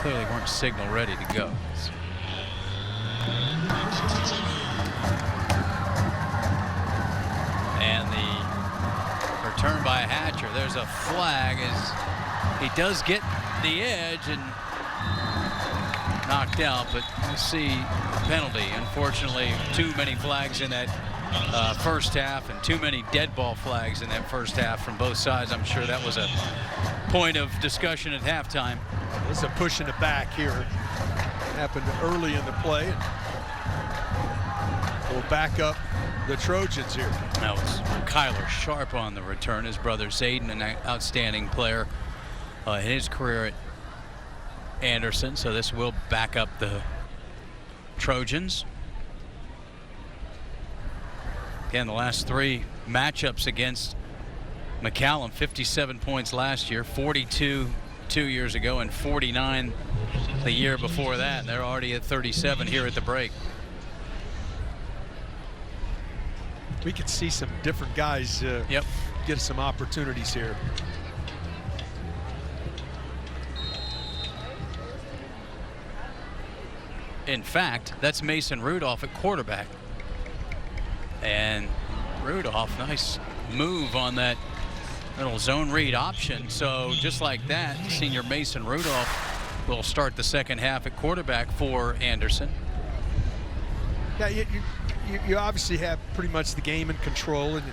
clearly weren't signal ready to go. And the return by Hatcher. There's a flag as he does get the edge and knocked out, but you see the penalty. Unfortunately, too many flags in that first half and too many dead ball flags in that first half from both sides. I'm sure that was a point of discussion at halftime. This is a push in the back here. Happened early in the play. We'll back up the Trojans here. That was Kyler Sharp on the return. His brother Zayden, an outstanding player in his career at Anderson. So this will back up the Trojans. Again, the last three matchups against McCallum, 57 points last year, 42 2 years ago, and 49 the year before that. And they're already at 37 here at the break. We could see some different guys get some opportunities here. In fact, that's Mason Rudolph at quarterback. And Rudolph, nice move on that little zone read option. So just like that, senior Mason Rudolph will start the second half at quarterback for Anderson. Yeah, you obviously have pretty much the game in control, and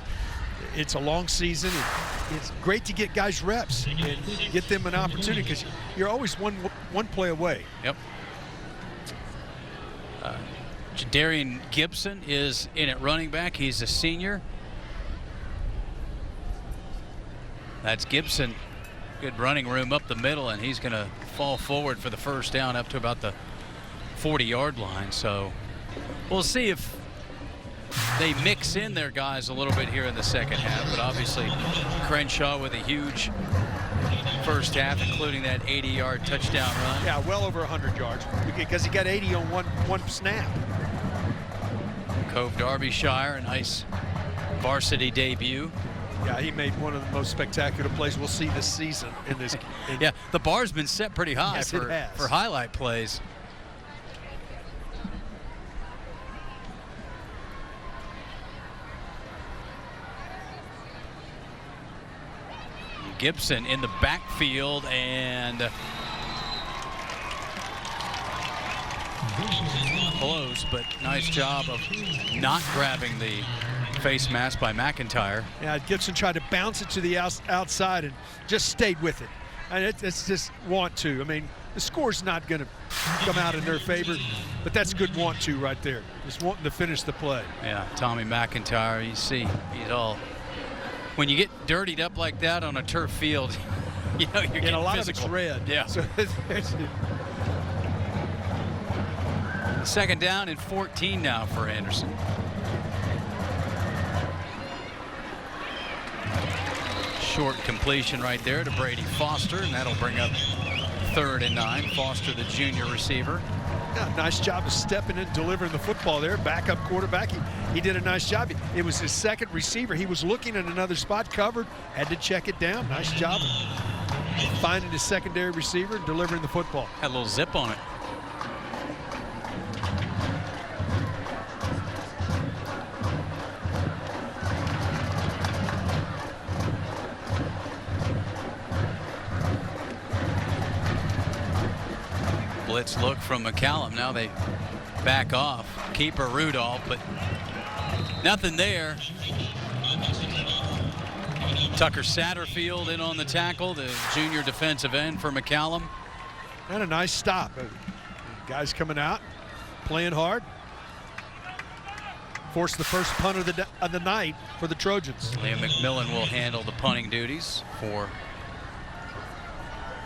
it's a long season. And it's great to get guys reps and get them an opportunity because you're always one play away. Yep. Jadarian Gibson is in at running back. He's a senior. That's Gibson. Good running room up the middle, and he's going to fall forward for the first down up to about the 40-yard line. So we'll see if they mix in their guys a little bit here in the second half. But obviously Crenshaw with a huge first half, including that 80-yard touchdown run. Yeah, well over 100 yards because he got 80 on one snap. Cove Derbyshire, a nice varsity debut. Yeah, he made one of the most spectacular plays we'll see this season in this. Yeah, the bar's been set pretty high yes, for highlight plays. Gibson in the backfield, and close, but nice job of not grabbing the face mask by McIntyre. Yeah, Gibson tried to bounce it to the outside and just stayed with it. And it's just want to. I mean, the score's not going to come out in their favor, but that's good want to right there. Just wanting to finish the play. Yeah, Tommy McIntyre, you see, he's all. When you get dirtied up like that on a turf field, you know, you're getting a lot physical. of it's red. Yeah. So second down and 14 now for Anderson. Short completion right there to Brady Foster, and that'll bring up 3rd and 9. Foster, the junior receiver. Yeah, nice job of stepping in, delivering the football there. Backup quarterback. He did a nice job. It was his second receiver. He was looking at another spot, covered, had to check it down. Nice job of finding his secondary receiver and delivering the football. Had a little zip on it. Blitz look from McCallum. Now they back off. Keeper Rudolph, but nothing there. Tucker Satterfield in on the tackle, the junior defensive end for McCallum. And a nice stop. Guys coming out, playing hard. Forced the first punt of the night for the Trojans. Liam McMillan will handle the punting duties for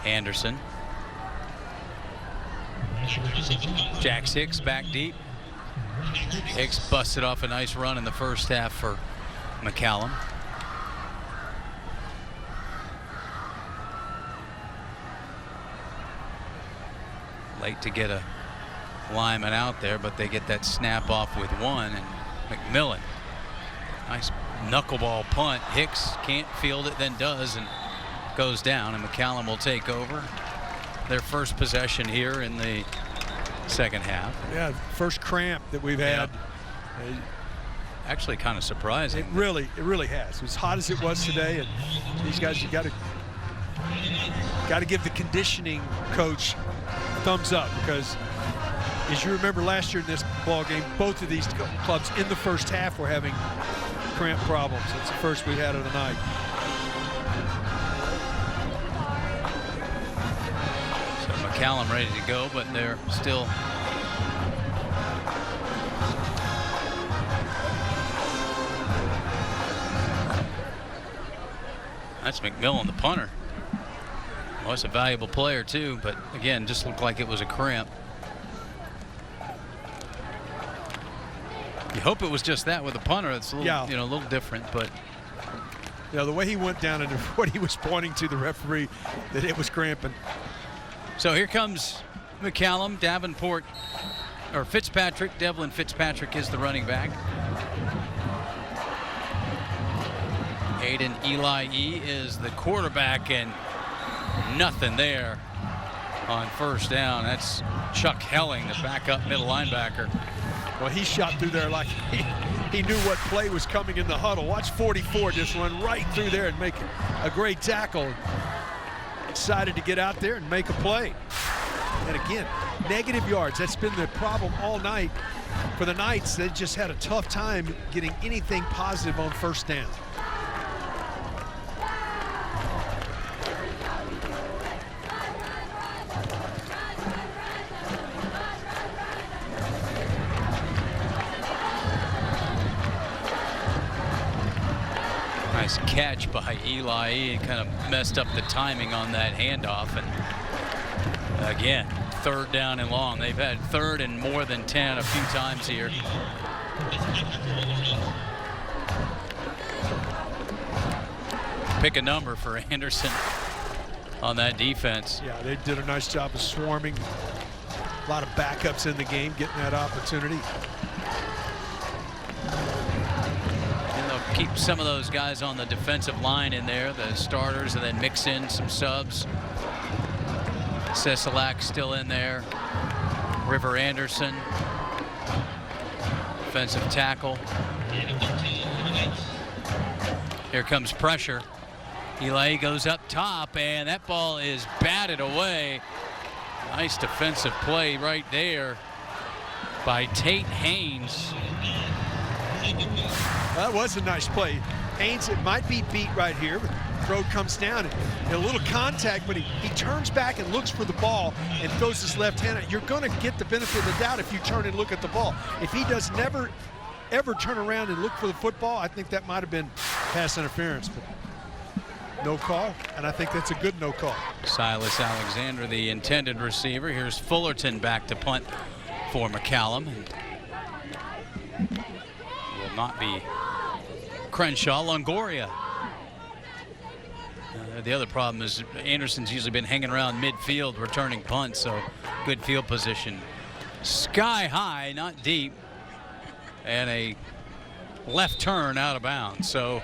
Anderson. Jax Hicks back deep. Hicks busted off a nice run in the first half for McCallum. Late to get a lineman out there, but they get that snap off with one, and McMillan, nice knuckleball punt. Hicks can't field it, then does, and goes down, and McCallum will take over. their first possession here in the second half. Yeah, first cramp that we've had. Actually kind of surprising. It really has. As hot as it was today, and these guys, you got to give the conditioning coach a thumbs up, because as you remember last year in this ball game, both of these clubs in the first half were having cramp problems. That's the first we had of the night. So McCallum ready to go, but they're still that's McMillan, the punter. Well, it's a valuable player too, but again, just looked like it was a cramp. You hope it was just that with the punter. It's a little, a little different, but the way he went down and what he was pointing to the referee, that it was cramping. So here comes McCallum, Davenport, or Fitzpatrick. Devlin Fitzpatrick is the running back. Aiden Eli E is the quarterback, and nothing there on first down. That's Chuck Helling, the backup middle linebacker. Well, he shot through there like he knew what play was coming in the huddle. Watch 44 just run right through there and make a great tackle. Excited to get out there and make a play. And again, negative yards. That's been the problem all night for the Knights. They just had a tough time getting anything positive on first down. Nice catch by Eli. He kind of messed up the timing on that handoff. And again, third down and long. They've had third and more than 10 a few times here. Pick a number for Anderson on that defense. Yeah, they did a nice job of swarming. A lot of backups in the game, getting that opportunity. Keep some of those guys on the defensive line in there, the starters, and then mix in some subs. Seselak still in there. River Anderson, defensive tackle. Here comes pressure. Eli goes up top, and that ball is batted away. Nice defensive play right there by Tate Haynes. That was a nice play. Haynes, it might be beat right here, but throw comes down and a little contact, but he turns back and looks for the ball and throws his left hand. You're going to get the benefit of the doubt if you turn and look at the ball. If he does never, ever turn around and look for the football, I think that might have been pass interference, but no call, and I think that's a good no call. Silas Alexander, the intended receiver. Here's Fullerton back to punt for McCallum. Will not be Crenshaw. Longoria. The other problem is Anderson's usually been hanging around midfield returning punts, so good field position. Sky high, not deep, and a left turn out of bounds. So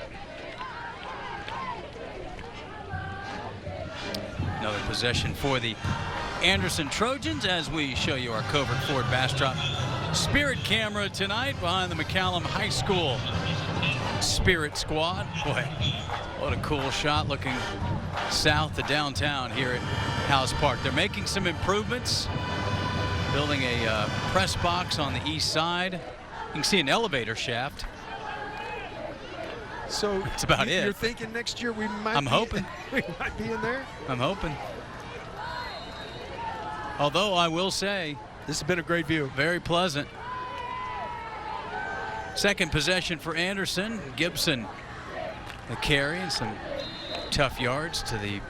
another possession for the Anderson Trojans as we show you our covert Ford Bastrop Spirit camera tonight behind the McCallum High School Spirit Squad. Boy, what a cool shot looking south to downtown here at House Park. They're making some improvements, building a press box on the east side. You can see an elevator shaft. So that's about it. You're thinking next year we might I'm hoping. We might be in there? I'm hoping. Although I will say, this has been a great view. Very pleasant. Second possession for Anderson. Gibson the carry and some tough yards to the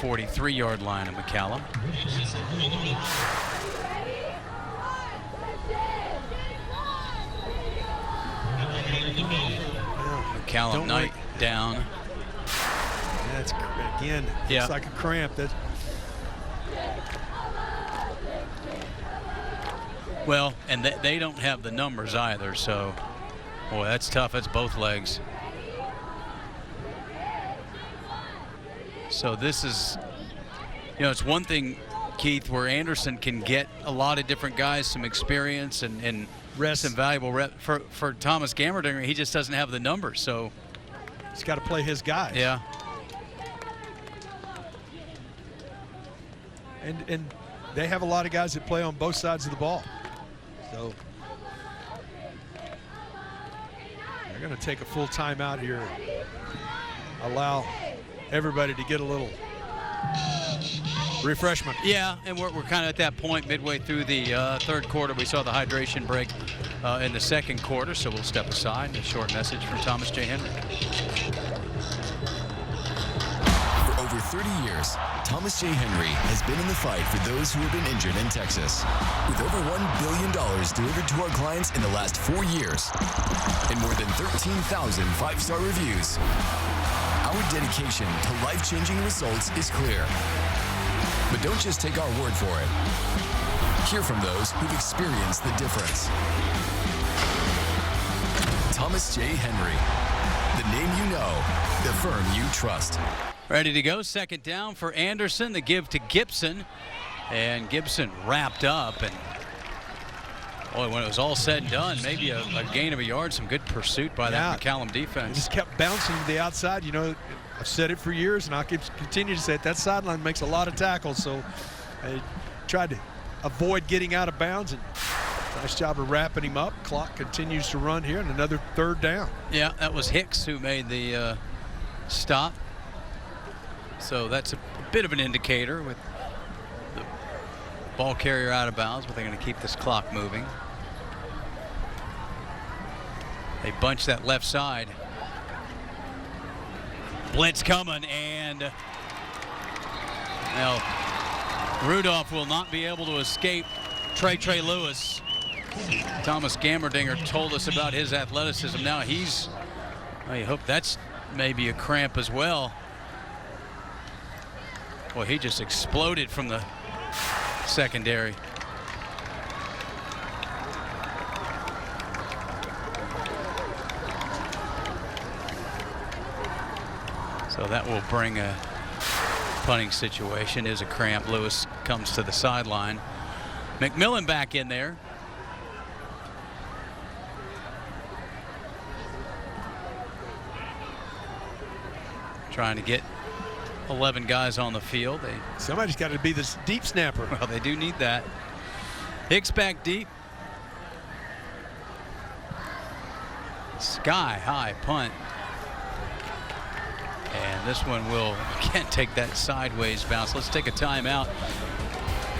43-yard line of McCallum. McCallum Knight down. That's again, it's like a cramp. That's well, and they don't have the numbers either, so boy, that's tough. That's both legs. So this is You know, it's one thing, Keith, where Anderson can get a lot of different guys some experience and rest, some valuable rep. For Thomas Gammerdinger, he just doesn't have the numbers, so he's got to play his guys. Yeah. And they have a lot of guys that play on both sides of the ball. So they're going to take a full timeout here. Allow everybody to get a little refreshment. Yeah, and we're kind of at that point midway through the third quarter. We saw the hydration break in the second quarter, so we'll step aside. A short message from Thomas J. Henry. For over 30 years, Thomas J. Henry has been in the fight for those who have been injured in Texas. With over $1 billion delivered to our clients in the last 4 years and more than 13,000 five-star reviews, our dedication to life-changing results is clear. But don't just take our word for it. Hear from those who've experienced the difference. Thomas J. Henry. The name you know, the firm you trust. Ready to go. Second down for Anderson. The give to Gibson. And Gibson wrapped up. And boy, when it was all said and done, maybe a gain of a yard. Some good pursuit by that McCallum defense. It just kept bouncing to the outside. You know, I've said it for years, and I'll continue to say it. That sideline makes a lot of tackles, so I tried to avoid getting out of bounds, and nice job of wrapping him up. Clock continues to run here, and another third down. Yeah, that was Hicks who made the stop. So that's a bit of an indicator with the ball carrier out of bounds, but they're going to keep this clock moving. They bunch that left side. Blitz coming, and now Rudolph will not be able to escape Trey Lewis. Thomas Gammerdinger told us about his athleticism. Now I hope that's maybe a cramp as well. Boy, he just exploded from the secondary. So that will bring a punting situation. Is a cramp. Lewis comes to the sideline. McMillan back in there. Trying to get 11 guys on the field. Somebody's got to be this deep snapper. Well, they do need that. Hicks back deep. Sky high punt. And this one will, again, take that sideways bounce. Let's take a timeout.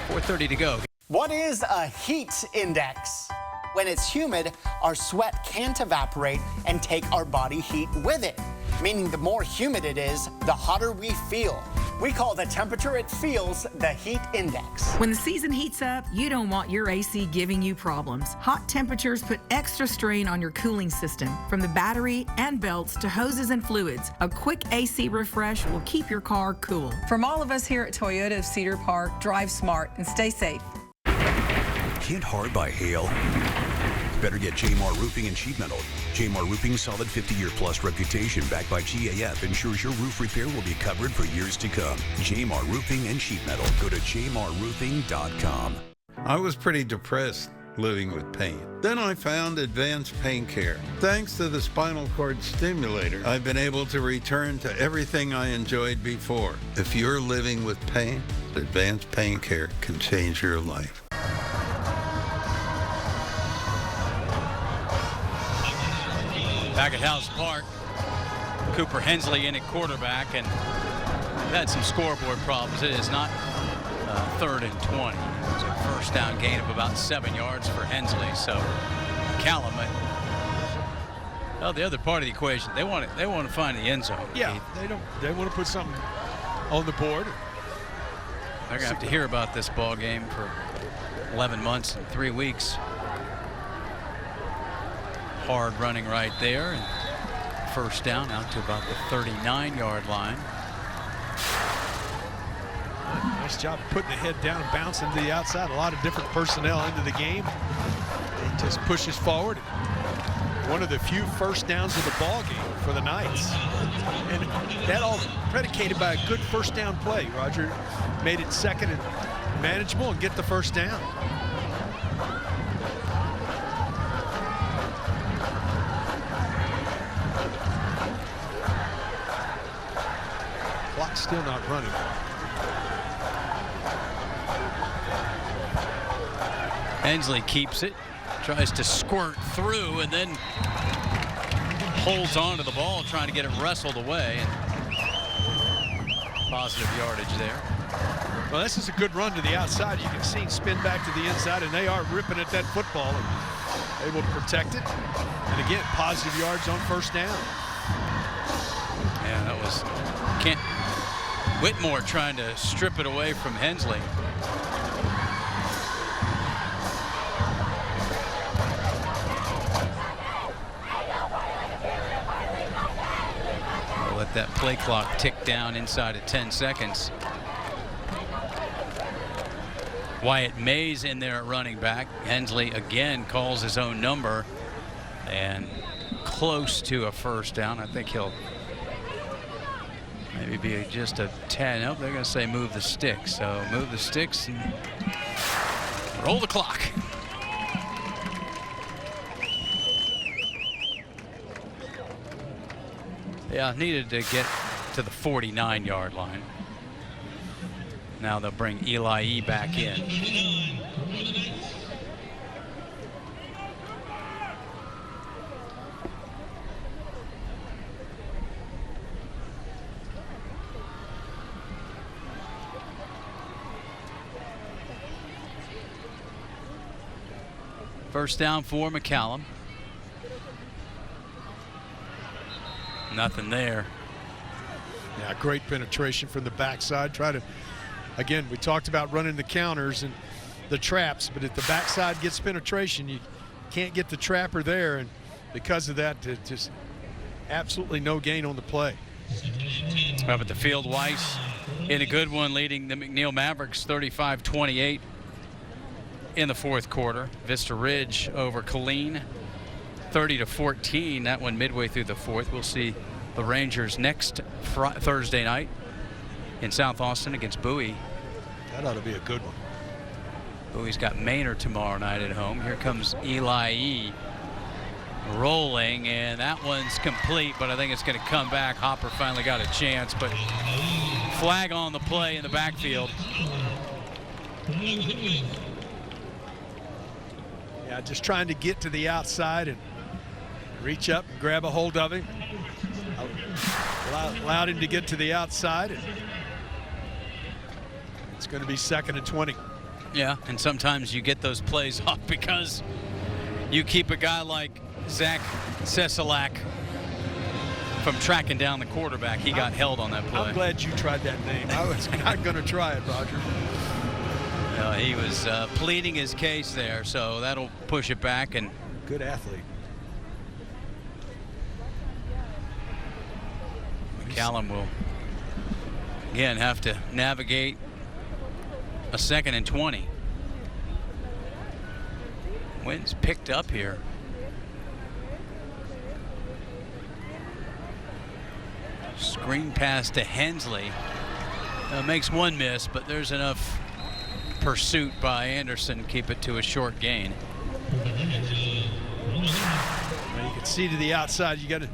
4:30 to go. What is a heat index? When it's humid, our sweat can't evaporate and take our body heat with it, meaning the more humid it is, the hotter we feel. We call the temperature it feels the heat index. When the season heats up, you don't want your AC giving you problems. Hot temperatures put extra strain on your cooling system. From the battery and belts to hoses and fluids, a quick AC refresh will keep your car cool. From all of us here at Toyota of Cedar Park, drive smart and stay safe. Hit hard by hail? Better get Jamar Roofing and Sheet Metal. Jamar Roofing's solid 50-year-plus reputation backed by GAF ensures your roof repair will be covered for years to come. Jamar Roofing and Sheet Metal. Go to jamarroofing.com. I was pretty depressed living with pain. Then I found Advanced Pain Care. Thanks to the spinal cord stimulator, I've been able to return to everything I enjoyed before. If you're living with pain, Advanced Pain Care can change your life. Back at House Park, Cooper Hensley in at quarterback, and had some scoreboard problems. It is not 3rd and 20. It's a first down gain of about 7 yards for Hensley. So McCallum, well, the other part of the equation, they want to find the end zone. Yeah, they want to put something on the board. They're gonna have to hear about this ball game for 11 months and 3 weeks. Hard running right there, and first down out to about the 39-yard line. Nice job putting the head down and bouncing to the outside. A lot of different personnel into the game. He just pushes forward. One of the few first downs of the ball game for the Knights. And that all predicated by a good first down play. Roger made it second and manageable and get the first down. Clock's still not running. Hensley keeps it, tries to squirt through, and then holds on to the ball, trying to get it wrestled away. And positive yardage there. Well, this is a good run to the outside. You can see him spin back to the inside, and they are ripping at that football and able to protect it. And again, positive yards on first down. Yeah, that was Whitmore trying to strip it away from Hensley. We'll let that play clock tick down inside of 10 seconds. Wyatt Mays in there at running back. Hensley again calls his own number and close to a first down. I think he'll maybe be just a 10. Nope, they're going to say move the sticks. So move the sticks and roll the clock. Yeah, needed to get to the 49-yard line. Now they'll bring Eli E. back in. First down for McCallum. Nothing there. Yeah, great penetration from the backside. Try to, again, we talked about running the counters and the traps, but if the backside gets penetration, you can't get the trapper there, and because of that, just absolutely no gain on the play. Up at the field, Weiss in a good one, leading the McNeil Mavericks 35-28 in the fourth quarter. Vista Ridge over Killeen 30-14. That one midway through the fourth. We'll see the Rangers next Thursday night in South Austin against Bowie. That ought to be a good one. Bowie's got Maynard tomorrow night at home. Here comes Eli E. rolling, and that one's complete, but I think it's going to come back. Hopper finally got a chance, but flag on the play in the backfield. Yeah, just trying to get to the outside and reach up and grab a hold of him. Allowed him to get to the outside. And it's going to be 2nd and 20. Yeah, and sometimes you get those plays off because you keep a guy like Zach Seselak from tracking down the quarterback. He got held on that play. I'm glad you tried that name. I was not going to try it, Roger. He was pleading his case there, so that'll push it back. And good athlete. McCallum will again have to navigate a 2nd and 20. Wind's picked up here. Screen pass to Hensley. Makes one miss, but there's enough pursuit by Anderson. Keep it to a short gain. Well, you can see to the outside, you got to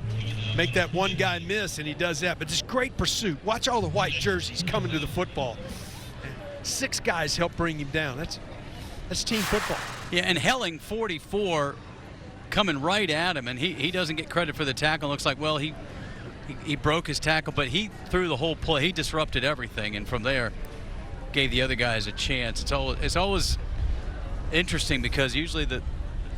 make that one guy miss, and he does that. But just great pursuit. Watch all the white jerseys coming to the football. And 6 guys help bring him down. That's team football. Yeah, and Helling, 44, coming right at him, and he doesn't get credit for the tackle. Looks like, well, he broke his tackle, but he threw the whole play. He disrupted everything, and from there gave the other guys a chance. It's always interesting because usually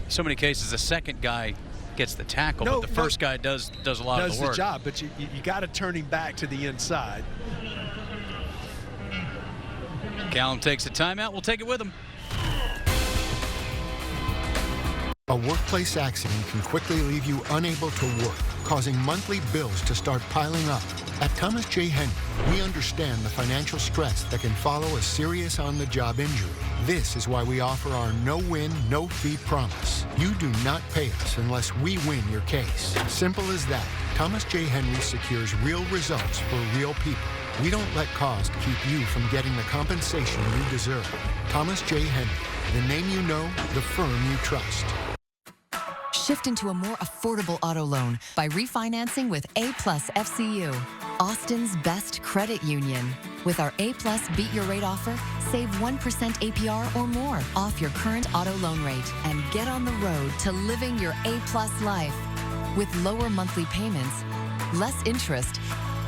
so many cases the second guy gets the tackle, but the first guy does a lot of the work. Does the job, but you got to turn him back to the inside. Callum takes a timeout. We'll take it with him. A workplace accident can quickly leave you unable to work, causing monthly bills to start piling up. At Thomas J. Henry, we understand the financial stress that can follow a serious on-the-job injury. This is why we offer our no-win, no-fee promise. You do not pay us unless we win your case. Simple as that. Thomas J. Henry secures real results for real people. We don't let cost keep you from getting the compensation you deserve. Thomas J. Henry, the name you know, the firm you trust. Shift into a more affordable auto loan by refinancing with A+ FCU, Austin's best credit union. With our A+ Beat Your Rate offer, save 1% APR or more off your current auto loan rate and get on the road to living your A+ life. With lower monthly payments, less interest,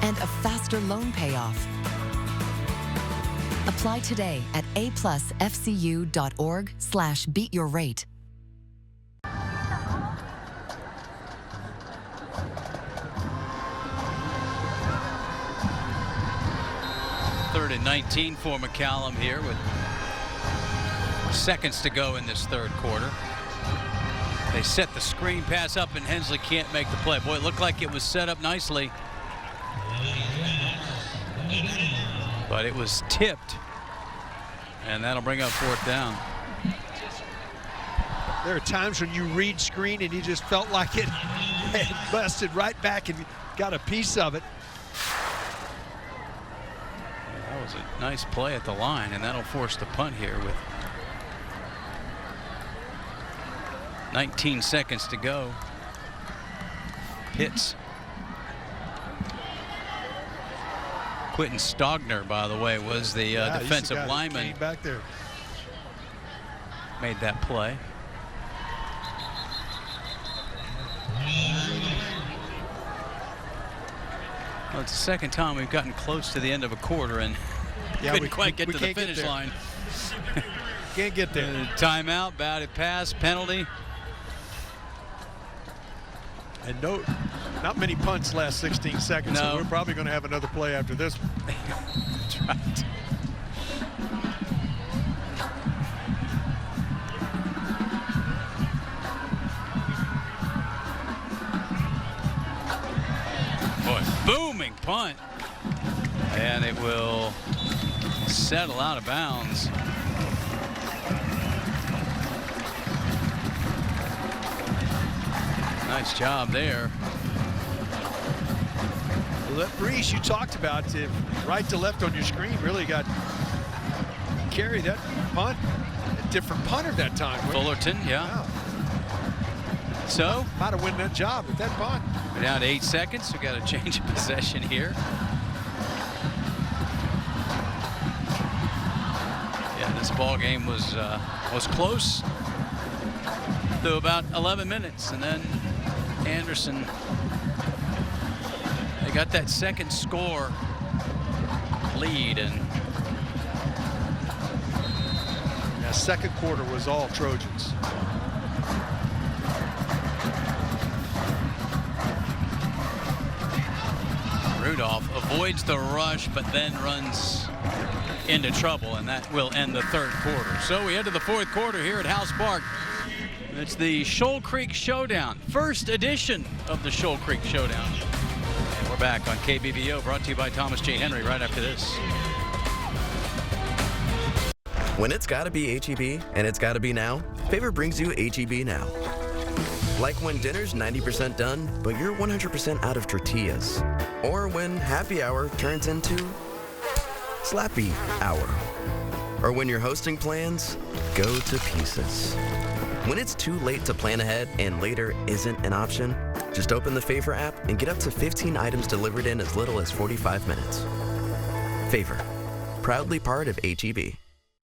and a faster loan payoff. Apply today at aplusfcu.org/beatyourrate. Third and 19 for McCallum here with seconds to go in this third quarter. They set the screen pass up and Hensley can't make the play. Boy, it looked like it was set up nicely, but it was tipped, and that'll bring up fourth down. There are times when you read screen and you just felt like it had busted right back and got a piece of it. That was a nice play at the line, and that'll force the punt here with 19 seconds to go. Pitts. Quentin Stogner, by the way, was the defensive lineman back there. Made that play. Well, it's the second time we've gotten close to the end of a quarter and couldn't quite get to the finish line. Can't get there. Timeout, batted pass, penalty. And not many punts last 16 seconds, so we're probably going to have another play after this one. That's right. Boy, booming punt. And it will settle out of bounds. Nice job there. Well, that breeze you talked about, right to left on your screen, really got carried that punt. A different punter that time. Fullerton, yeah. So might have won that job with that punt. We're down to 8 seconds. We got a change of possession here. Yeah, this ball game was close to about 11 minutes, and then Anderson, they got that second score lead, and that second quarter was all Trojans. Rudolph avoids the rush, but then runs into trouble, and that will end the third quarter. So we head to the fourth quarter here at House Park. It's the Shoal Creek Showdown, first edition of the Shoal Creek Showdown. And we're back on KBVO, brought to you by Thomas J. Henry right after this. When it's gotta be H-E-B, and it's gotta be now, Favor brings you H-E-B now. Like when dinner's 90% done, but you're 100% out of tortillas. Or when happy hour turns into slappy hour. Or when your hosting plans go to pieces. When it's too late to plan ahead and later isn't an option, just open the Favor app and get up to 15 items delivered in as little as 45 minutes. Favor, proudly part of H-E-B.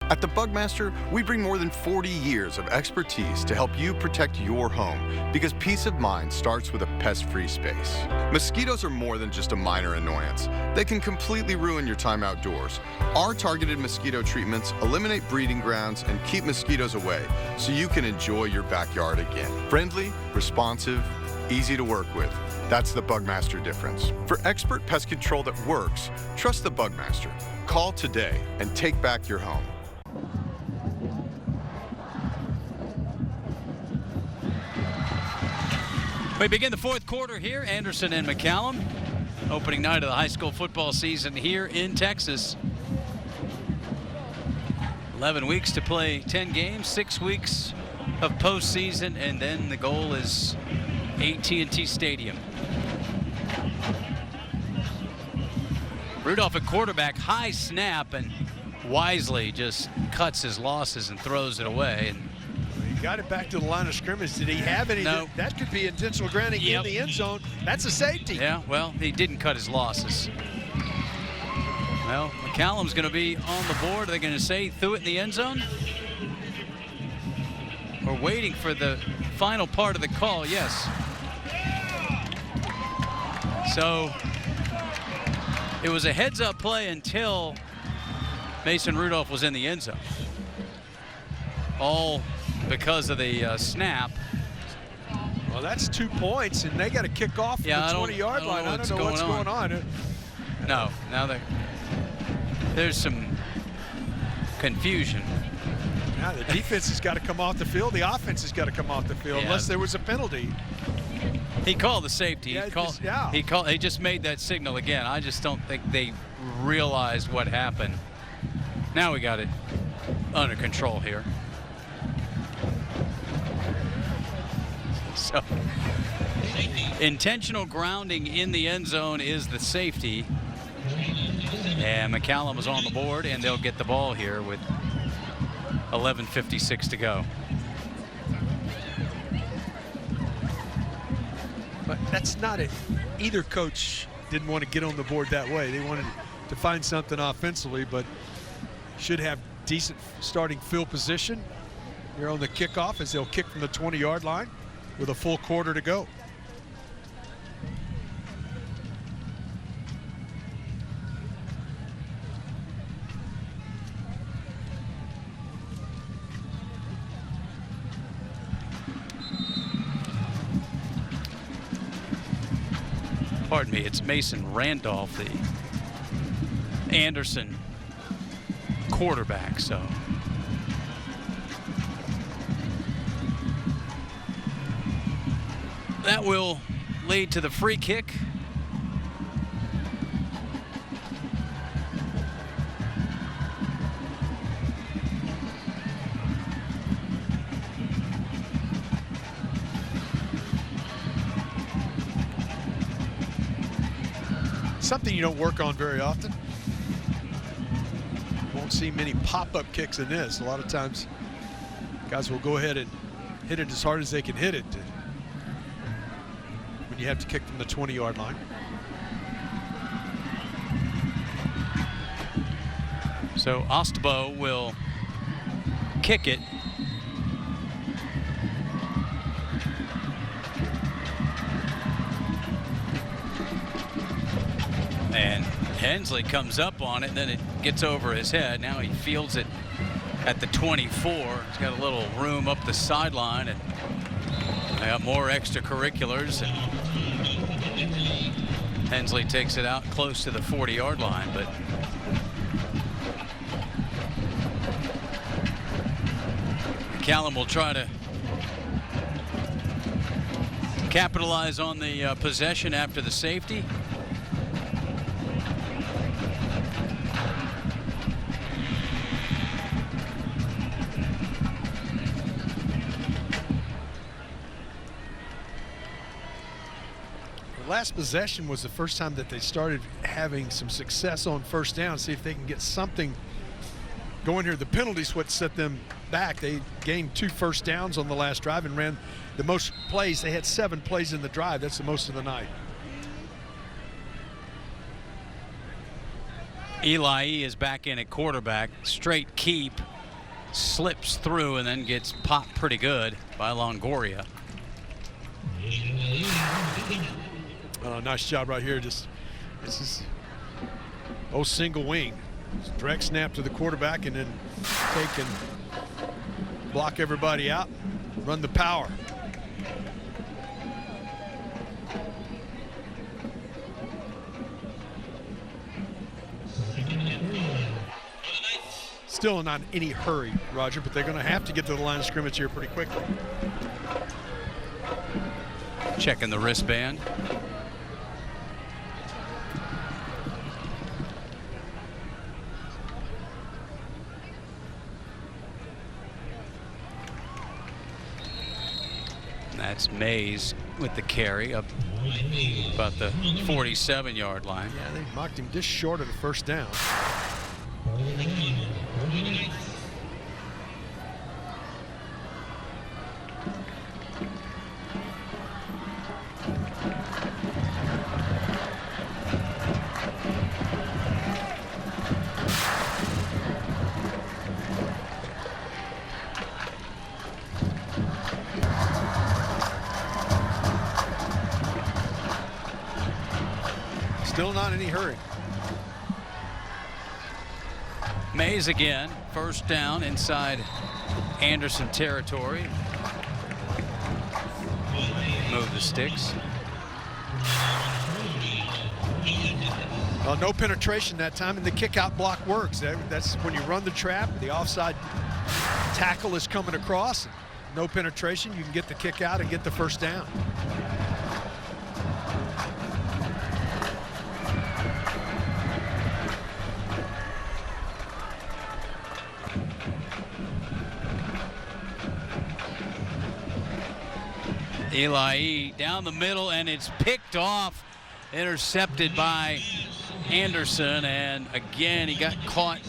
At the Bugmaster, we bring more than 40 years of expertise to help you protect your home, because peace of mind starts with a pest-free space. Mosquitoes are more than just a minor annoyance. They can completely ruin your time outdoors. Our targeted mosquito treatments eliminate breeding grounds and keep mosquitoes away, so you can enjoy your backyard again. Friendly, responsive, easy to work with. That's the Bugmaster difference. For expert pest control that works, trust the Bugmaster. Call today and take back your home. We begin the fourth quarter here. Anderson and McCallum. Opening night of the high school football season here in Texas. 11 weeks to play 10 games, 6 weeks of postseason, and then the goal is AT&T Stadium. Rudolph at quarterback, high snap, and wisely just cuts his losses and throws it away. And he got it back to the line of scrimmage. Did he have any? No. That could be intentional grounding in the end zone. That's a safety. Yeah, well, he didn't cut his losses. Well, McCallum's going to be on the board. Are they going to say threw it in the end zone? We're waiting for the final part of the call. Yes. So it was a heads-up play until Mason Rudolph was in the end zone. All because of the snap. Well, that's 2 points, and they got to kick off from the 20-yard line. I don't know what's going on. No, now there's some confusion. Now the defense has got to come off the field. The offense has got to come off the field, unless there was a penalty. He called the safety. He just made that signal again. I just don't think they realized what happened. Now we got it under control here. So intentional grounding in the end zone is the safety. And McCallum is on the board, and they'll get the ball here with 11:56 to go. But that's not it. Either coach didn't want to get on the board that way. They wanted to find something offensively, but should have decent starting field position here on the kickoff as they'll kick from the 20-yard line with a full quarter to go. Pardon me, it's Mason Randolph, the Anderson quarterback. So that will lead to the free kick. Something you don't work on very often. Won't see many pop-up kicks in this. A lot of times guys will go ahead and hit it as hard as they can hit it when you have to kick from the 20-yard line. So Ostabo will kick it. And Hensley comes up on it, and then it gets over his head. Now he fields it at the 24. He's got a little room up the sideline, and they got more extracurriculars. And Hensley takes it out close to the 40-yard line, but McCallum will try to capitalize on the possession after the safety. Last possession was the first time that they started having some success on first down. See if they can get something going here. The penalty's what set them back. They gained 2 first downs on the last drive and ran the most plays. They had 7 plays in the drive. That's the most of the night. Eli is back in at quarterback. Straight keep, slips through, and then gets popped pretty good by Longoria. Nice job right here. This is single wing. Direct snap to the quarterback, and then take and block everybody out. Run the power. Still not in any hurry, Roger, but they're going to have to get to the line of scrimmage here pretty quickly. Checking the wristband. That's Mays with the carry up about the 47-yard line. Yeah, they mocked him just short of the first down. Still not in any hurry. Mays again, first down inside Anderson territory. Move the sticks. Well, no penetration that time, and the kick-out block works. That's when you run the trap, the offside tackle is coming across. No penetration, you can get the kick out and get the first down. Eli down the middle, and it's picked off, intercepted by Anderson, and again he got caught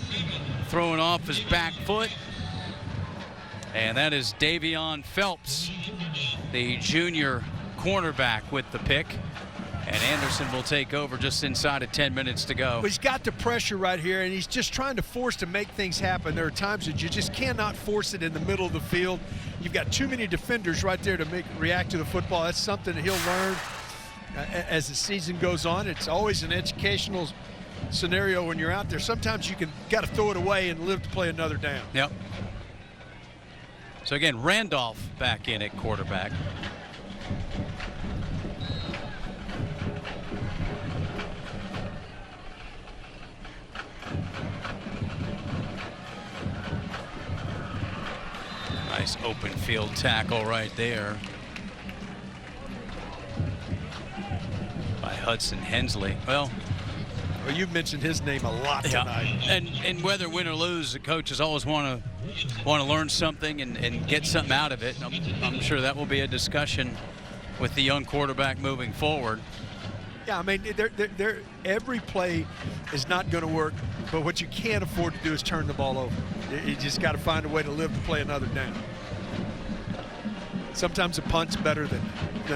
throwing off his back foot. And that is Davion Phelps, the junior cornerback, with the pick. And Anderson will take over just inside of 10 minutes to go. Well, he's got the pressure right here, and he's just trying to force to make things happen. There are times that you just cannot force it in the middle of the field. You've got too many defenders right there to react to the football. That's something that he'll learn as the season goes on. It's always an educational scenario when you're out there. Sometimes you got to throw it away and live to play another down. Yep. So again, Randolph back in at quarterback. Nice open field tackle right there by Hudson Hensley. Well, you've mentioned his name a lot tonight. And whether win or lose, the coaches always want to learn something and get something out of it. I'm sure that will be a discussion with the young quarterback moving forward. Yeah, I mean, every play is not going to work, but what you can't afford to do is turn the ball over. You just got to find a way to live to play another down. Sometimes a punt's better than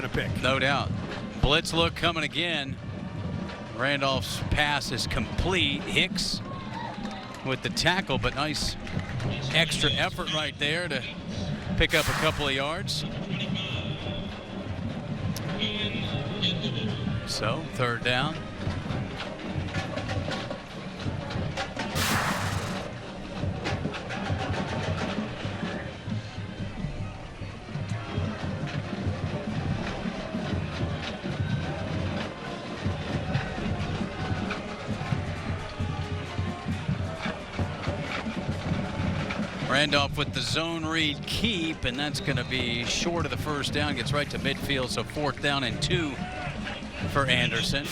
a pick. No doubt. Blitz look coming again. Randolph's pass is complete. Hicks with the tackle, but nice extra effort right there to pick up a couple of yards. So, third down. Randolph with the zone read keep, and that's going to be short of the first down. Gets right to midfield, so 4th down and 2 for Anderson.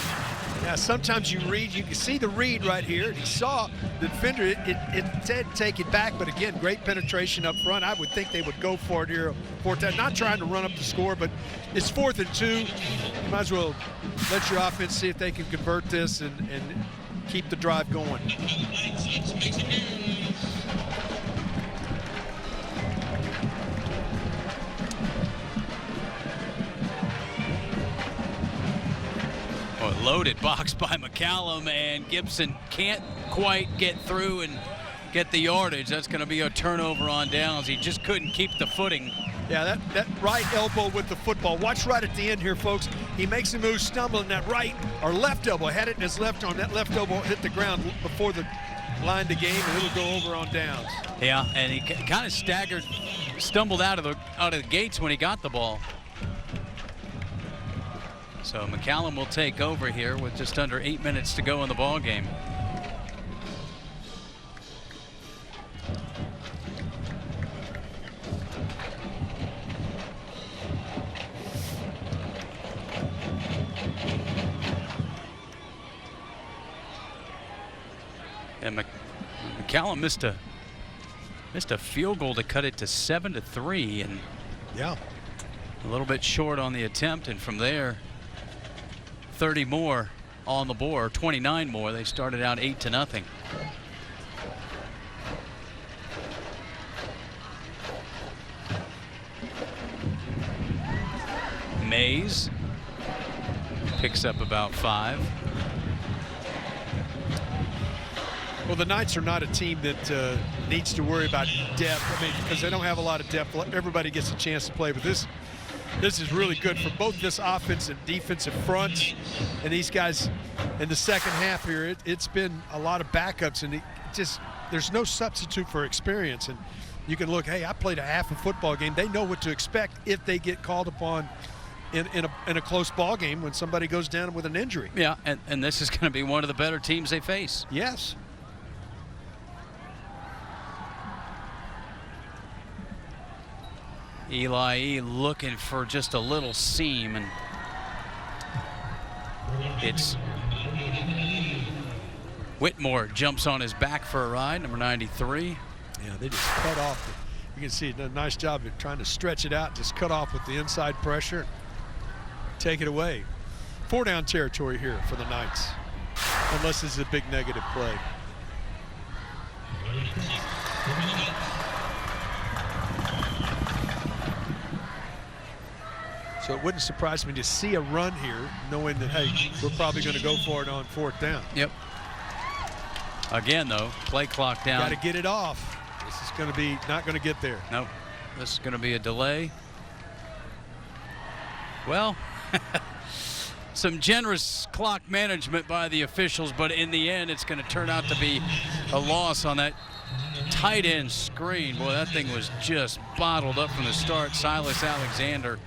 Yeah, sometimes you can see the read right here. He saw the defender, it said take it back, but again, great penetration up front. I would think they would go for it here. 4th down, not trying to run up the score, but it's 4th and 2. You might as well let your offense see if they can convert this and keep the drive going. Loaded box by McCallum, and Gibson can't quite get through and get the yardage. That's going to be a turnover on downs. He just couldn't keep the footing. Yeah, that right elbow with the football. Watch right at the end here, folks. He makes a move, stumbling. That right or left elbow, had it in his left arm. That left elbow hit the ground before the line to game, and it'll go over on downs. Yeah, and he kind of staggered, stumbled out of the gates when he got the ball. So McCallum will take over here with just under 8 minutes to go in the ball game. And McCallum missed a field goal to cut it to 7-3, and yeah, A little bit short on the attempt, and from there, 30 more on the board, 29 more. They started out 8-0. Mays picks up about 5. Well, the Knights are not a team that needs to worry about depth. I mean, because they don't have a lot of depth. Everybody gets a chance to play, but this is really good for both this offense and defensive fronts. And these guys in the second half here, it's been a lot of backups, and there's no substitute for experience. And you can look, hey, I played a half a football game. They know what to expect if they get called upon in a close ball game when somebody goes down with an injury. Yeah, and this is going to be one of the better teams they face. Yes. Eli E looking for just a little seam, and it's Whitmore jumps on his back for a ride, number 93. Yeah, they just cut off. You can see a nice job of trying to stretch it out, just cut off with the inside pressure. Take it away. 4 down territory here for the Knights, unless it's a big negative play. So it wouldn't surprise me to see a run here, knowing that, hey, we're probably going to go for it on 4th down. Yep. Again, though, play clock down. Got to get it off. This is going to be not going to get there. Nope. This is going to be a delay. Well, some generous clock management by the officials, but in the end, it's going to turn out to be a loss on that tight end screen. Boy, that thing was just bottled up from the start. Silas Alexander,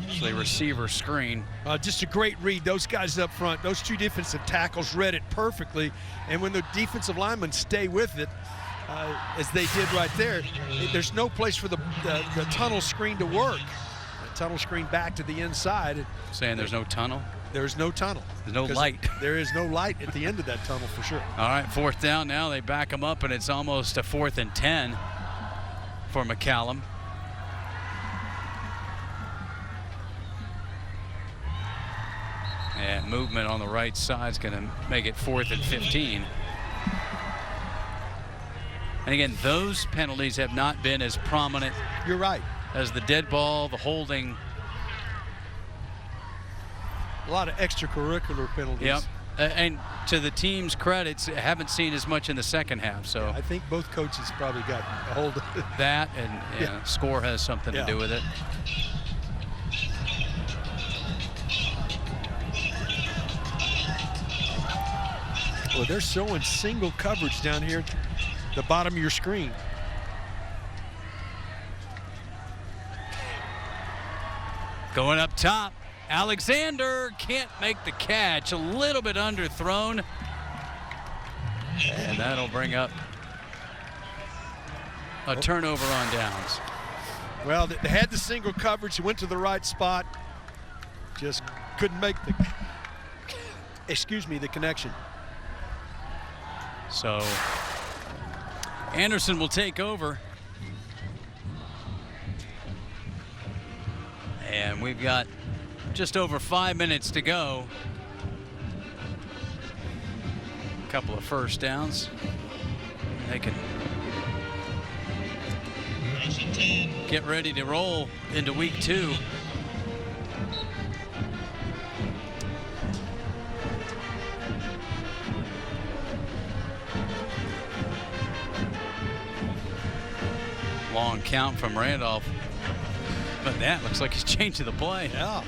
actually receiver screen. Just a great read. Those guys up front, those 2 defensive tackles read it perfectly. And when the defensive linemen stay with it, as they did right there, there's no place for the tunnel screen to work. The tunnel screen back to the inside. Saying there's no tunnel? There's no tunnel. There's no light. There is no light at the end of that tunnel for sure. All right, 4th down now. They back them up, and it's almost a 4th and 10 for McCallum. And movement on the right side is going to make it 4th and 15. And again, those penalties have not been as prominent. You're right. As the dead ball, the holding. A lot of extracurricular penalties. Yep. And to the team's credits, haven't seen as much in the second half. So yeah, I think both coaches probably got a hold of it. That and score has something to do with it. Well, they're showing single coverage down here at the bottom of your screen. Going up top, Alexander can't make the catch. A little bit underthrown. And that'll bring up a turnover on downs. Well, they had the single coverage. He went to the right spot. Just couldn't make the connection. So Anderson will take over. And we've got just over 5 minutes to go. A couple of first downs. They can get ready to roll into week 2. Long count from Randolph. But that looks like he's changing the play. Yeah.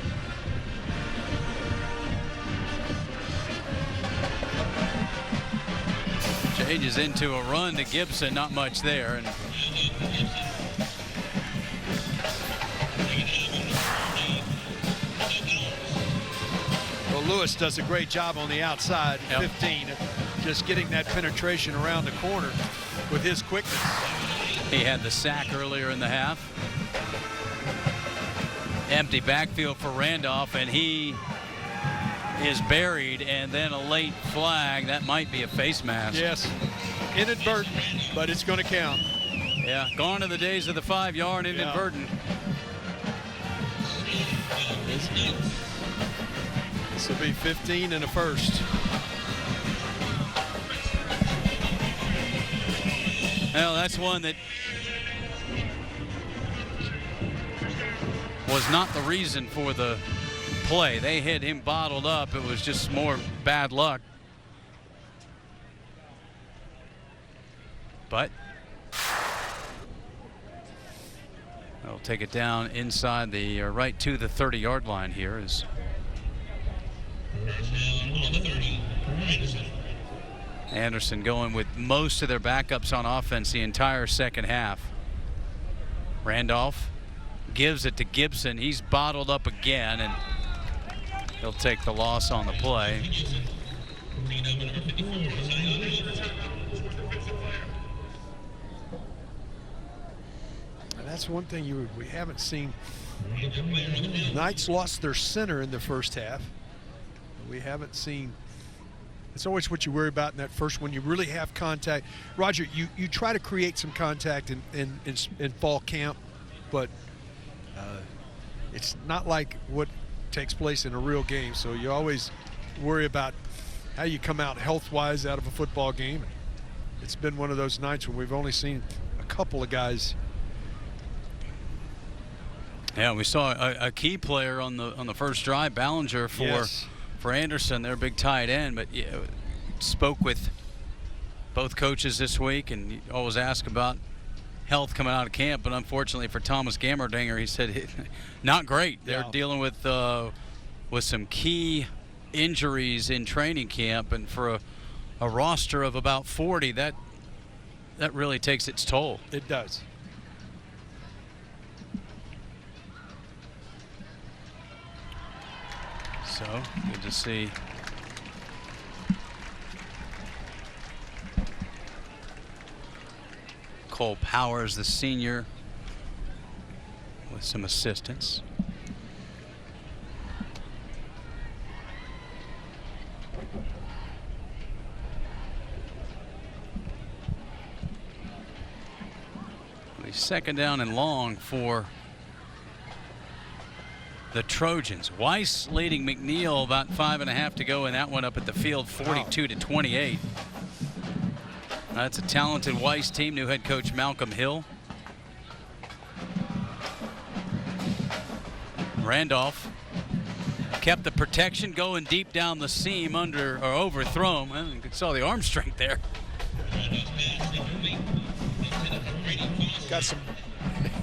Changes into a run to Gibson. Not much there. And well, Lewis does a great job on the outside, 15, just getting that penetration around the corner with his quickness. He had the sack earlier in the half. Empty backfield for Randolph, and he is buried, and then a late flag. That might be a face mask. Yes, inadvertent, but it's going to count. Yeah, gone are the days of the 5-yard inadvertent. This will be 15 and a first. Well, that's one that was not the reason for the play. They had him bottled up. It was just more bad luck. But they'll take it down inside the right to the 30-yard line here. Is Anderson going with most of their backups on offense the entire second half. Randolph gives it to Gibson. He's bottled up again, and he'll take the loss on the play. And that's one thing we haven't seen. Knights lost their center in the first half. We haven't seen. It's always what you worry about in that first one. You really have contact. Roger, you try to create some contact in fall camp, but it's not like what takes place in a real game. So you always worry about how you come out health-wise out of a football game. It's been one of those nights when we've only seen a couple of guys. Yeah, we saw a key player on the first drive, Ballinger, for Anderson, their big tight end. But yeah, spoke with both coaches this week, and you always ask about health coming out of camp. But unfortunately for Thomas Gammerdinger, he said not great. They're dealing with some key injuries in training camp, and for a roster of about 40, that really takes its toll. It does. So good to see Cole Powers, the senior, with some assistance. The second down and long for the Trojans. Weiss leading McNeil, about 5.5 to go in that one up at the field, 42-28. That's a talented Weiss team, new head coach Malcolm Hill. Randolph kept the protection, going deep down the seam, under or overthrown. Well, you saw the arm strength there. Got some.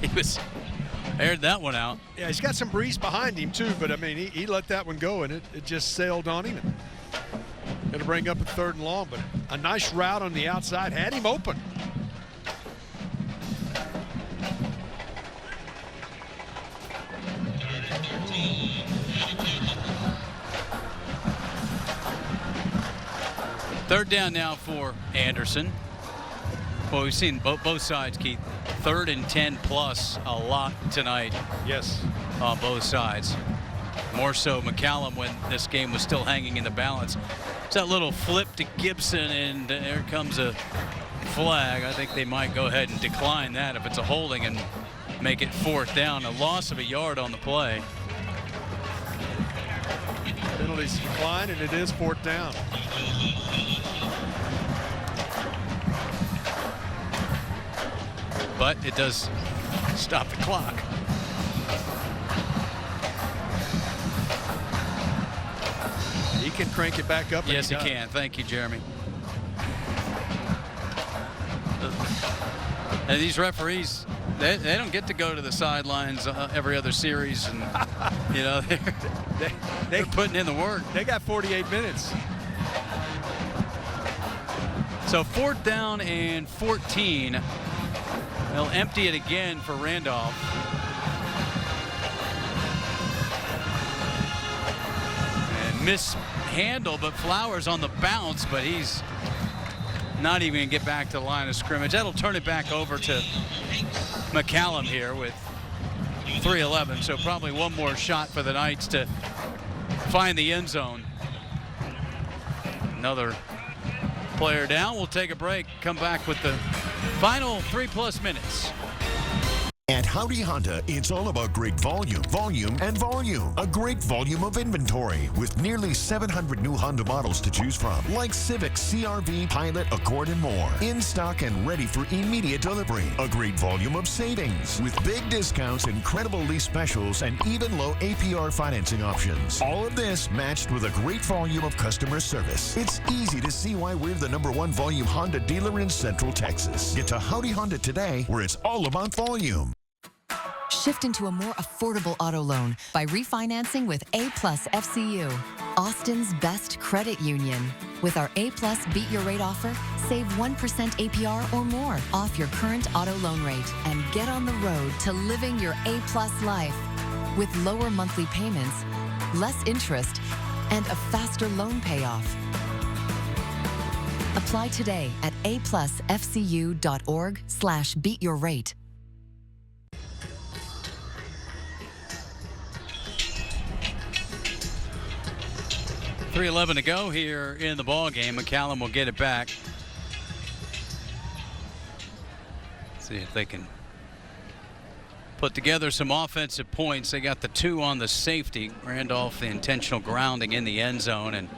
He was aired that one out. Yeah, he's got some breeze behind him too, but I mean, he let that one go, and it just sailed on him. And it'll bring up a 3rd and long, but a nice route on the outside had him open. Third down now for Anderson. Well, we've seen both sides, Keith. 3rd and 10 plus a lot tonight. Yes. On both sides. More so McCallum when this game was still hanging in the balance. It's that little flip to Gibson, and there comes a flag. I think they might go ahead and decline that if it's a holding and make it 4th down. A loss of a yard on the play. Penalties decline, and it is 4th down. But it does stop the clock. He can crank it back up. Yes, he can. Thank you, Jeremy. And these referees, they don't get to go to the sidelines every other series, and you know they're putting in the work. They got 48 minutes. So 4th down and 14. They'll empty it again for Randolph. And mishandle, but Flowers on the bounce, but he's not even going to get back to the line of scrimmage. That'll turn it back over to McCallum here with 3:11. So probably one more shot for the Knights to find the end zone. Another player down. We'll take a break, come back with the final 3+ minutes. At Howdy Honda, it's all about great volume, and volume. A great volume of inventory with nearly 700 new Honda models to choose from, like Civic, CR-V, Pilot, Accord, and more. In stock and ready for immediate delivery. A great volume of savings with big discounts, incredible lease specials, and even low APR financing options. All of this matched with a great volume of customer service. It's easy to see why we're the #1 volume Honda dealer in Central Texas. Get to Howdy Honda today, where it's all about volume. Shift into a more affordable auto loan by refinancing with A-Plus FCU, Austin's best credit union. With our A-Plus Beat Your Rate offer, save 1% APR or more off your current auto loan rate and get on the road to living your A-Plus life. With lower monthly payments, less interest, and a faster loan payoff. Apply today at aplusfcu.org/beatyourrate. 3:11 to go here in the ball game. McCallum will get it back. See if they can put together some offensive points. They got the 2 on the safety. Randolph, the intentional grounding in the end zone, and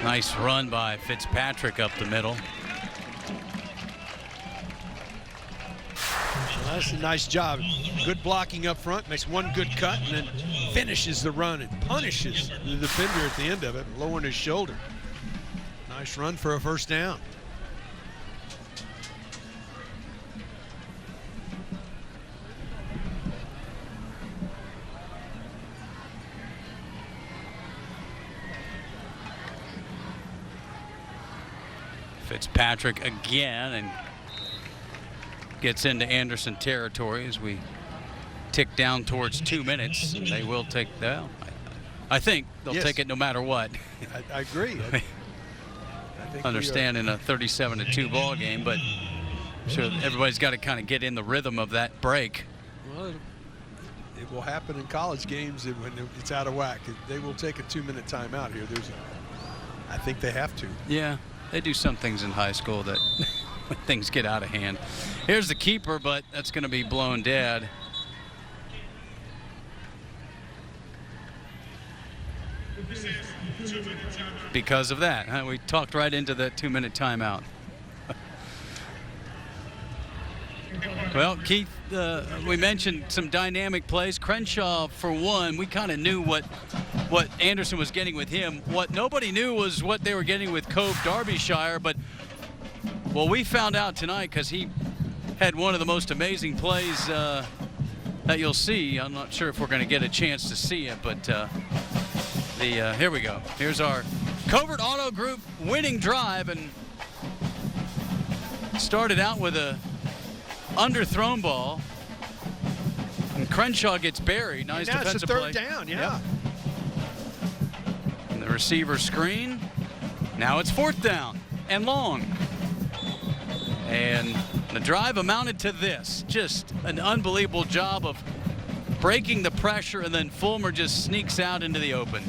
nice run by Fitzpatrick up the middle. Well, that's a nice job. Good blocking up front, makes one good cut, and then finishes the run and punishes the defender at the end of it, lowering his shoulder. Nice run for a first down. Fitzpatrick again, and gets into Anderson territory as we tick down towards 2 minutes. They will take that. I think they'll take it no matter what. I agree. I think understand in a 37-2 ball game, but I'm sure everybody's got to kind of get in the rhythm of that break. Well, it will happen in college games when it's out of whack. They will take a 2-minute timeout here. I think they have to. Yeah, they do some things in high school that things get out of hand. Here's the keeper, but that's going to be blown dead. Because of that, we talked right into the 2-minute timeout. Well, Keith, we mentioned some dynamic plays. Crenshaw, for one, we kind of knew what Anderson was getting with him. What nobody knew was what they were getting with Cove Derbyshire, but well, we found out tonight because he had one of the most amazing plays that you'll see. I'm not sure if we're going to get a chance to see it, but here we go. Here's our Covert Auto Group winning drive, and started out with a underthrown ball, and Crenshaw gets buried. Nice defensive play. It's a 3rd down, yeah. Yep. And the receiver screen. Now it's 4th down and long. And the drive amounted to this. Just an unbelievable job of breaking the pressure, and then Fulmer just sneaks out into the open.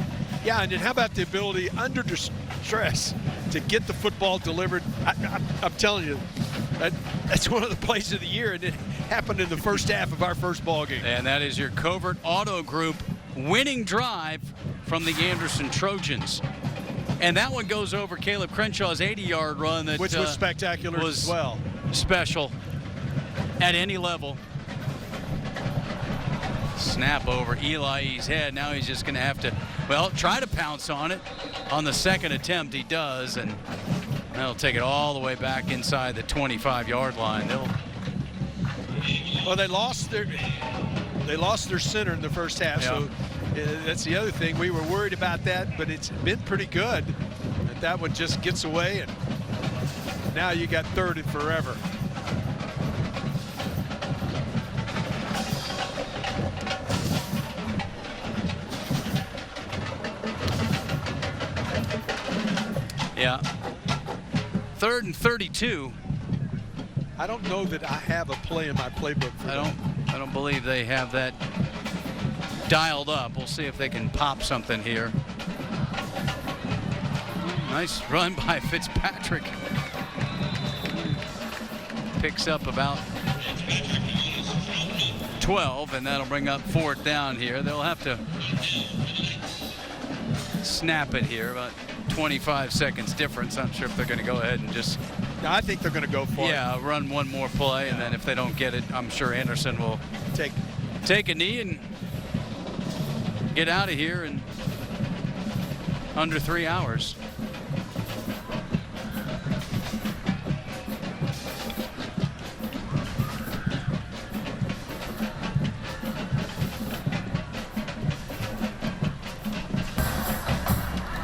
Yeah, and then how about the ability under distress to get the football delivered? I'm telling you, that's one of the plays of the year, and it happened in the first half of our first ball game. And that is your Covert Auto Group winning drive from the Anderson Trojans. And that one goes over Caleb Crenshaw's 80-yard run. Which was spectacular as well. Special at any level. Snap over Eli's head. Now he's just going to have to, well, try to pounce on it. On the second attempt, he does, and that'll take it all the way back inside the 25-yard line. Well, they lost their center in the first half, so that's the other thing. We were worried about that, but it's been pretty good. That one just gets away, and now you got 3rd and forever. Yeah. 3rd and 32. I don't know that I have a play in my playbook for I don't believe they have that dialed up. We'll see if they can pop something here. Nice run by Fitzpatrick. Picks up about 12, and that'll bring up 4th down here. They'll have to snap it here, about 25 seconds difference. I'm sure if they're going to go ahead and just... I think they're going to go for it. Yeah, run one more play, and then if they don't get it, I'm sure Anderson will take a knee and get out of here in under 3 hours.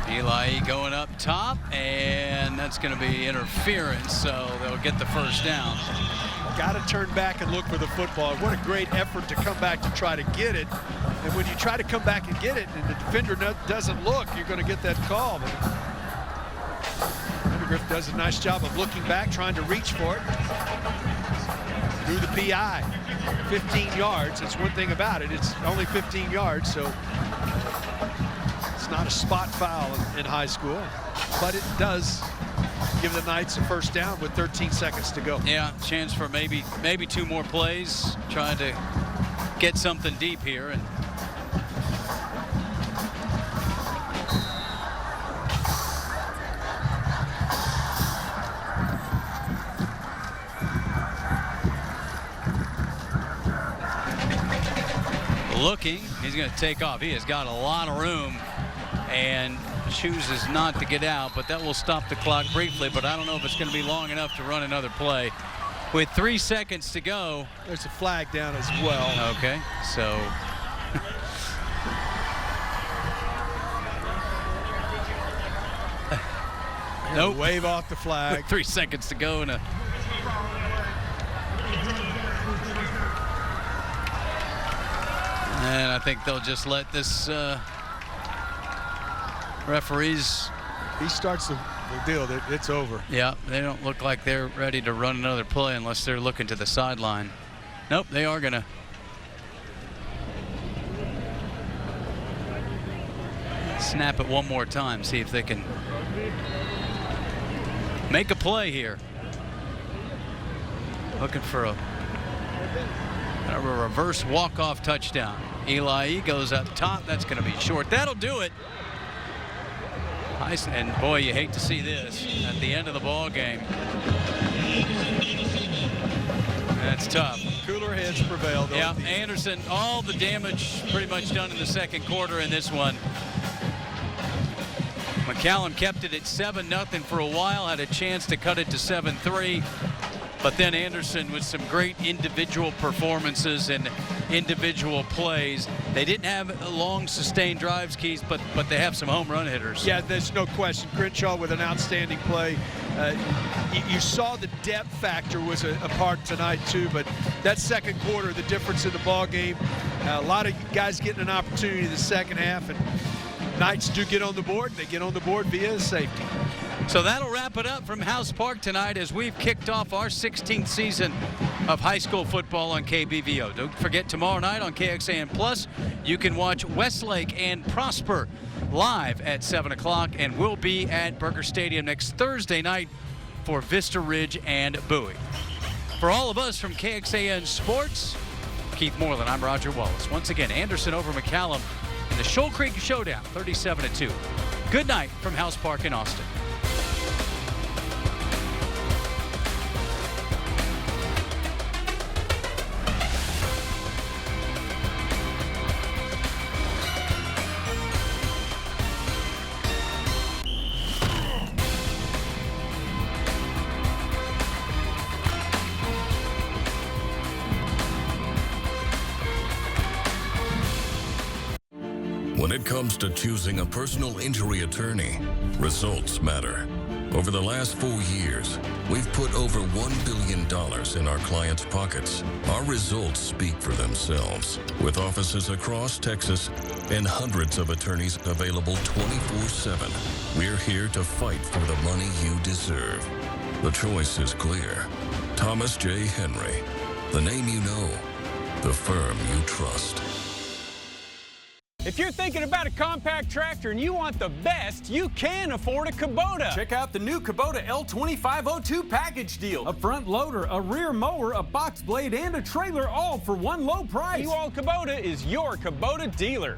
Eli going up top, and that's going to be interference, so they'll get the 1st down. Got to turn back and look for the football. What a great effort to come back to try to get it. And when you try to come back and get it and the defender doesn't look, you're going to get that call. But Griff does a nice job of looking back, trying to reach for it. Through the PI, 15 yards. That's one thing about it. It's only 15 yards, so it's not a spot foul in high school, but it does give the Knights a 1st down with 13 seconds to go. Yeah, chance for maybe 2 more plays, trying to get something deep here. And looking, he's going to take off. He has got a lot of room and chooses not to get out, but that will stop the clock briefly, but I don't know if it's going to be long enough to run another play. With 3 seconds to go. There's a flag down as well. Okay, so nope. Wave off the flag. With 3 seconds to go and I think they'll just let this referees. He starts the deal. It's over. Yeah, they don't look like they're ready to run another play unless they're looking to the sideline. Nope, they are going to. Snap it one more time, see if they can make a play here. Looking for a reverse walk-off touchdown. Eli goes up top. That's going to be short. That'll do it. Nice, and boy, you hate to see this at the end of the ball game. That's tough. Cooler heads prevailed. Yeah, Anderson, all the damage pretty much done in the 2nd quarter in this one. McCallum kept it at 7-0 for a while, had a chance to cut it to 7-3. But then Anderson with some great individual performances and individual plays. They didn't have long sustained drives, Keith, but they have some home run hitters. Yeah, there's no question. Crenshaw with an outstanding play. You saw the depth factor was a part tonight too, but that 2nd quarter, the difference in the ball game, a lot of guys getting an opportunity in the 2nd half, and Knights do get on the board. They get on the board via safety. So that'll wrap it up from House Park tonight as we've kicked off our 16th season of high school football on KBVO. Don't forget, tomorrow night on KXAN Plus, you can watch Westlake and Prosper live at 7 o'clock, and we'll be at Burger Stadium next Thursday night for Vista Ridge and Bowie. For all of us from KXAN Sports, Keith Moreland, I'm Roger Wallace. Once again, Anderson over McCallum in the Shoal Creek Showdown, 37-2. Good night from House Park in Austin. When it comes to choosing a personal injury attorney, results matter. Over the last 4 years, we've put over $1 billion in our clients' pockets. Our results speak for themselves. With offices across Texas and hundreds of attorneys available 24/7, we're here to fight for the money you deserve. The choice is clear. Thomas J. Henry. The name you know, the firm you trust. If you're thinking about a compact tractor and you want the best, you can afford a Kubota. Check out the new Kubota L2502 package deal. A front loader, a rear mower, a box blade, and a trailer, all for one low price. Ewald Kubota is your Kubota dealer.